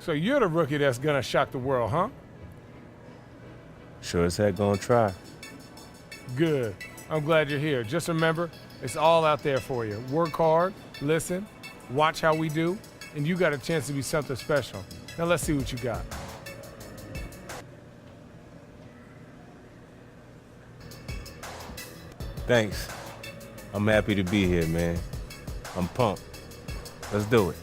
So you're the rookie that's gonna shock the world, huh? Sure as heck gonna try. Good. I'm glad you're here. Just remember, it's all out there for you. Work hard, listen, watch how we do, and you got a chance to be something special. Now let's see what you got. Thanks. I'm happy to be here, man. I'm pumped. Let's do it.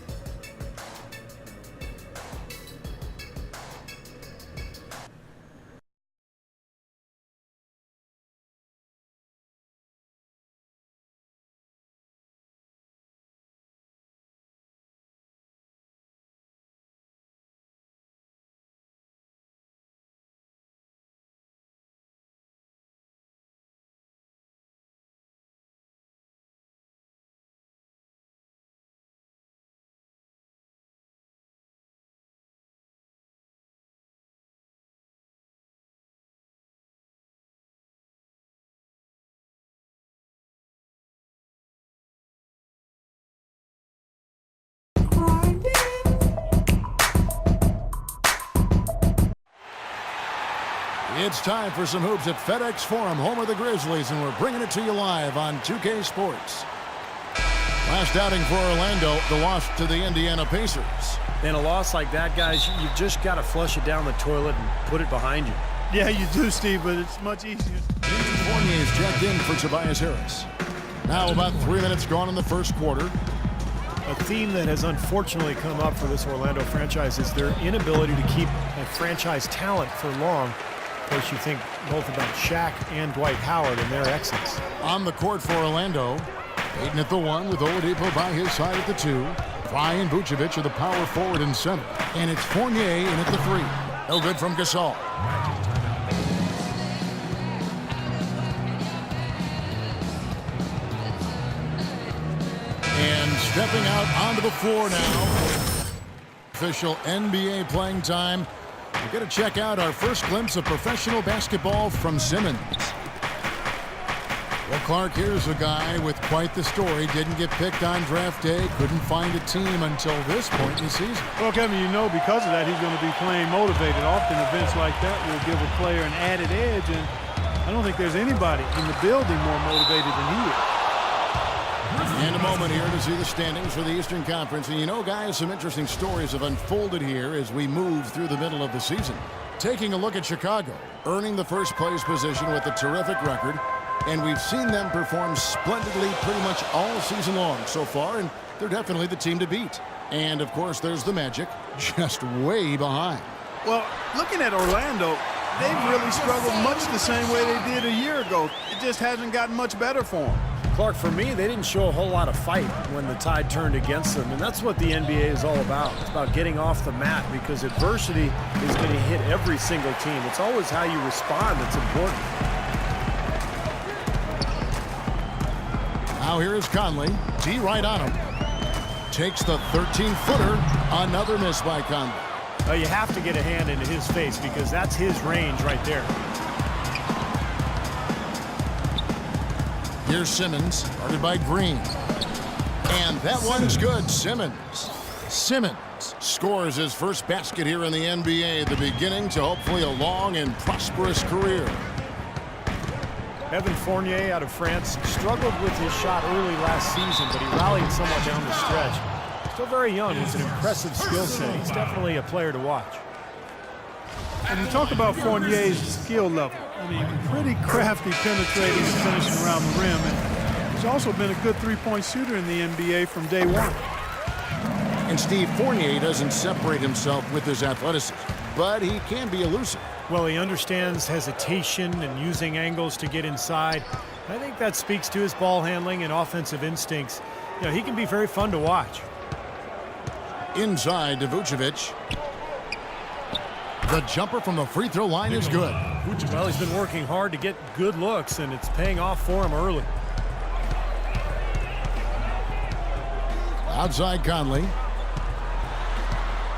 It's time for some hoops at FedEx Forum, home of the Grizzlies, and we're bringing it to you live on 2K Sports. Last outing for Orlando, the loss to the Indiana Pacers. In a loss like that, guys, you've just got to flush it down the toilet and put it behind you. Yeah, you do, Steve, but it's much easier. Nathan Fournier is checked in for Tobias Harris. Now about 3 minutes gone in the first quarter. A theme that has unfortunately come up for this Orlando franchise is their inability to keep a franchise talent for long. Of course, you think both about Shaq and Dwight Howard and their exits. On the court for Orlando, Ayton at the 1 with Oladipo by his side at the 2. Ryan Vucevic are the power forward and center. And it's Fournier in at the 3. No good from Gasol. And stepping out onto the floor now. Official NBA playing time. We're going to check out our first glimpse of professional basketball from Simmons. Well, Clark, here's a guy with quite the story. Didn't get picked on draft day. Couldn't find a team until this point in the season. Well, Kevin, you know because of that he's going to be playing motivated. Often events like that will give a player an added edge, and I don't think there's anybody in the building more motivated than he is. And a moment here to see the standings for the Eastern Conference. And you know, guys, some interesting stories have unfolded here as we move through the middle of the season. Taking a look at Chicago, earning the first place position with a terrific record. And we've seen them perform splendidly pretty much all season long so far, and they're definitely the team to beat. And, of course, there's the Magic, just way behind. Well, looking at Orlando, they've really struggled much the same way they did a year ago. It just hasn't gotten much better for them. Clark, for me, they didn't show a whole lot of fight when the tide turned against them, and that's what the NBA is all about. It's about getting off the mat because adversity is going to hit every single team. It's always how you respond that's important. Now here is Conley. D right on him. Takes the 13-footer. Another miss by Conley. You have to get a hand into his face because that's his range right there. Here's Simmons, guarded by Green. And that one's good. Simmons scores his first basket here in the NBA, the beginning to hopefully a long and prosperous career. Evan Fournier out of France struggled with his shot early last season, but he rallied somewhat down the stretch. Still very young. He's an impressive skill set. He's definitely a player to watch. And you talk about Fournier's skill level. I mean, pretty crafty penetrating and finishing around the rim. And he's also been a good three-point shooter in the NBA from day one. And Steve, Fournier doesn't separate himself with his athleticism, but he can be elusive. Well, he understands hesitation and using angles to get inside. I think that speaks to his ball handling and offensive instincts. You know, he can be very fun to watch. Inside to Vucevic. The jumper from the free throw line is good. Well, he's been working hard to get good looks, and it's paying off for him early. Outside Conley.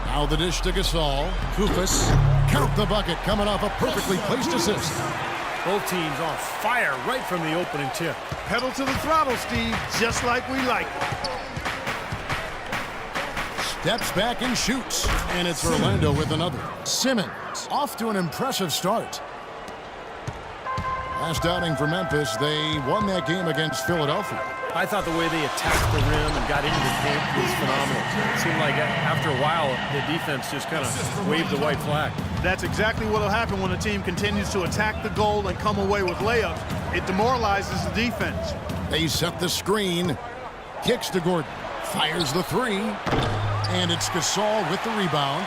Now the dish to Gasol. Kufas. Count the bucket coming off a perfectly placed assist. Both teams on fire right from the opening tip. Pedal to the throttle, Steve, just like we like it. steps back and shoots. And it's Orlando with another. Simmons off to an impressive start. Last outing for Memphis, they won that game against Philadelphia. I thought the way they attacked the rim and got into the paint was phenomenal. It seemed like after a while, the defense just kind of waved the white flag. That's exactly what will happen when a team continues to attack the goal and come away with layups. It demoralizes the defense. They set the screen. Kicks to Gordon. Fires the three. And it's Gasol with the rebound.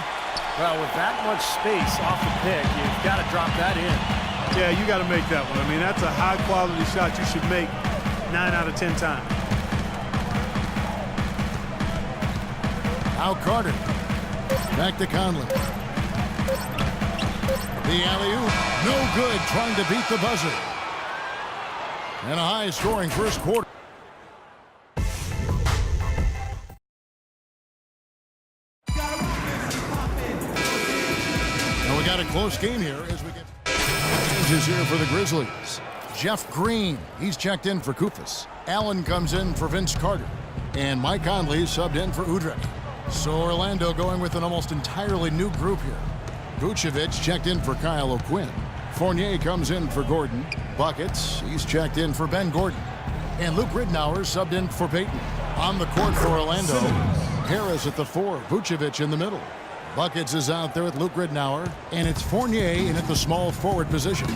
Well, with that much space off the pick, you've got to drop that in. Yeah, you got to make that one. I mean, that's a high-quality shot you should make 9 out of 10 times. Now Carter. Back to Conley. The alley-oop. No good, trying to beat the buzzer. And a high-scoring first quarter. And we got a close game here as we get changes here for the Grizzlies. Jeff Green, he's checked in for Kufis. Allen comes in for Vince Carter. And Mike Conley subbed in for Udrih. So Orlando going with an almost entirely new group here. Vucevic checked in for Kyle O'Quinn. Fournier comes in for Gordon. Buckets, he's checked in for Ben Gordon. And Luke Ridnour subbed in for Payton. On the court for Orlando, Harris at the 4, Vucevic in the middle. Buckets is out there with Luke Ridnour, and it's Fournier in at the small forward position.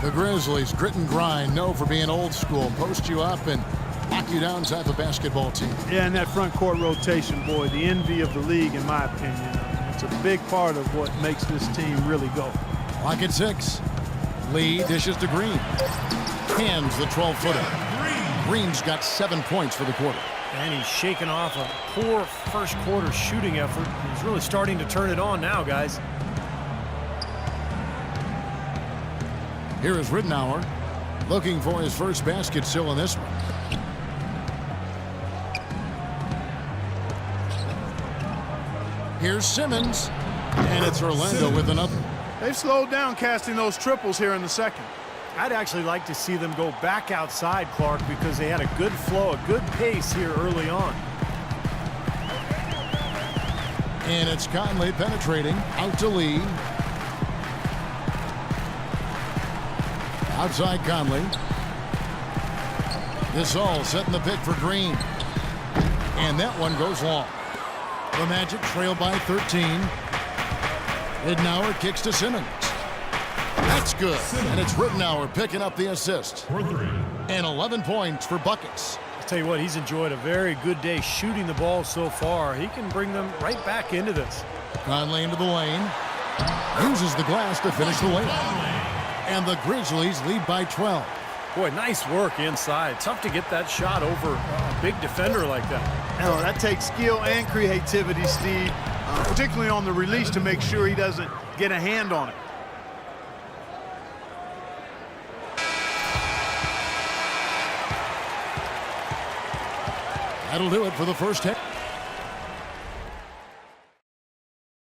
The Grizzlies, grit and grind, known for being old school, post you up and knock you down type of basketball team. Yeah, and that front court rotation, boy, the envy of the league, in my opinion. It's a big part of what makes this team really go. Clock at 6. Lee dishes to Green. Hands the 12-footer. Green's got 7 points for the quarter. And he's shaking off a poor first quarter shooting effort. He's really starting to turn it on now, guys. Here is Ridnour looking for his first basket still in this one. Here's Simmons, and it's Orlando with another. They've slowed down casting those triples here in the second. I'd actually like to see them go back outside, Clark, because they had a good flow, a good pace here early on. And it's Conley penetrating out to Lee. Outside Conley. Gasol setting the pick for Green. And that one goes long. The Magic trail by 13. Ridnour kicks to Simmons. That's good. And it's Ridnour picking up the assist. And 11 points for Buckets. I'll tell you what, he's enjoyed a very good day shooting the ball so far. He can bring them right back into this. Conley into the lane. Uses the glass to finish the layup. And the Grizzlies lead by 12. Boy, nice work inside. Tough to get that shot over a big defender like that. Now, that takes skill and creativity, Steve, particularly on the release to make sure he doesn't get a hand on it. That'll do it for the first half.